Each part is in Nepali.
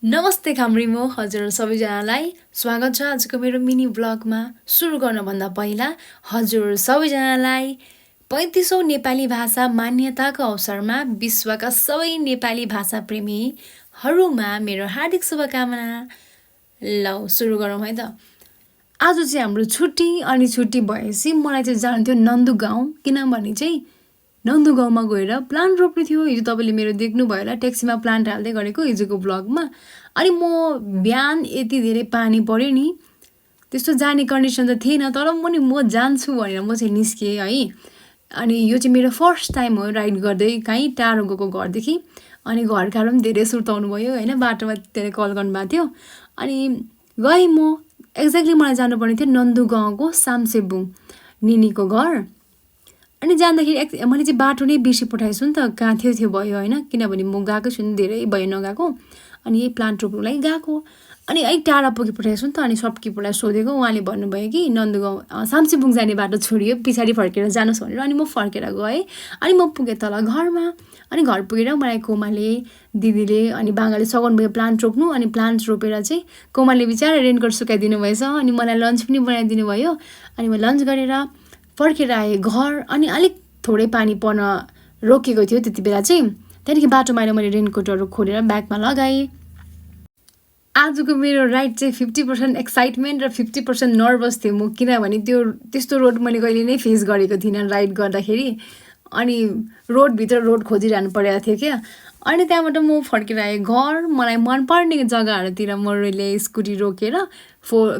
नमस्ते खाम्रीमो हजुर सबैजनालाई स्वागत छ आजको मेरो मिनी ब्लगमा। सुरु गर्नभन्दा पहिला हजुर सबैजनालाई 35औं नेपाली भाषा मान्यताको अवसरमा विश्वका सबै नेपाली भाषा प्रेमीहरूमा मेरो हार्दिक शुभकामना। ल सुरु गरौँ है त। आज चाहिँ हाम्रो छुट्टी अनि छुट्टी भएपछि मलाई चाहिँ जानु थियो नन्दु गाउँ, किनभने चाहिँ नन्दु गाउँमा गएर प्लान्ट रोप्नु थियो। हिजो तपाईँले मेरो देख्नुभयो होला ट्याक्सीमा प्लान्ट हाल्दै गरेको हिजोको ब्लगमा। अनि म बिहान यति धेरै पानी पर्यो नि, त्यस्तो जाने कन्डिसन त थिएन, तर म जान्छु भनेर म चाहिँ निस्केँ है। अनि यो चाहिँ मेरो फर्स्ट टाइम हो राइड गर्दै कहीँ टाढो गएको घरदेखि। अनि घरकाहरू पनि धेरै सुर्ताउनु भयो होइन, बाटोमा धेरै कल गर्नुभएको थियो। अनि गएँ म, एक्ज्याक्टली मलाई जानुपर्ने थियो नन्दु गाउँको सामसेबुङ निनीको घर। अनि जाँदाखेरि मैले चाहिँ बाटो नै बिर्सी पठाएछु नि त, कहाँ थियो भयो होइन, किनभने म गएको छुइनँ, धेरै भयो नगएको। अनि यही प्लान्ट रोप्नुको लागि गएको, अनि अलिक टाढा पुगिपठाएछु नि त। अनि सबकिपरलाई सोधेको, उहाँले भन्नुभयो कि नन्दुगाउँ सामसेबुङ जाने बाटो छोडियो, पछाडि फर्केर जानुहोस् भनेर। अनि म फर्केर गएँ, अनि म पुगेँ तल घरमा। अनि घर पुगेर मलाई कोमाले दिदीले अनि बाङ्गाले सघाउनु भयो प्लान्ट रोप्नु। अनि प्लान्ट रोपेर चाहिँ कोमाले बिचारा रेनकोट सुकाइदिनु भएछ, अनि मलाई लन्च पनि बनाइदिनु भयो। अनि म लन्च गरेर फर्केर आएँ घर। अनि अलिक थोरै पानी पर्न रोकेको थियो त्यति बेला चाहिँ। त्यहाँदेखि बाटोमा आएर मैले रेनकोटहरू खोलेर ब्यागमा लगाएँ। आजको मेरो राइड चाहिँ 50% एक्साइटमेन्ट र 50% नर्भस थिएँ म, किनभने त्यस्तो रोड मैले कहिले नै फेस गरेको थिइनँ राइड गर्दाखेरि। अनि रोडभित्र रोड खोजिरहनु परेको थियो क्या। अनि त्यहाँबाट म फर्केर आएँ घर। मलाई मनपर्ने जग्गाहरूतिर मैले स्कुटी रोकेर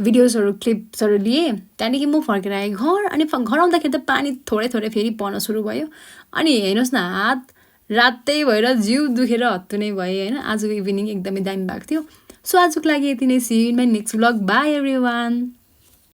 भिडियोजहरू क्लिप्सहरू लिएँ। त्यहाँदेखि म फर्केर आएँ घर। अनि घर आउँदाखेरि त पानी थोरै थोरै फेरि पर्न सुरु भयो। अनि हेर्नुहोस् न, हात रातै भएर जिउ दुखेर हत्तु नै भयो होइन। आजको इभिनिङ एकदमै दामी भएको थियो। सो आजको लागि यति नै। See you in my next vlog. Bye everyone.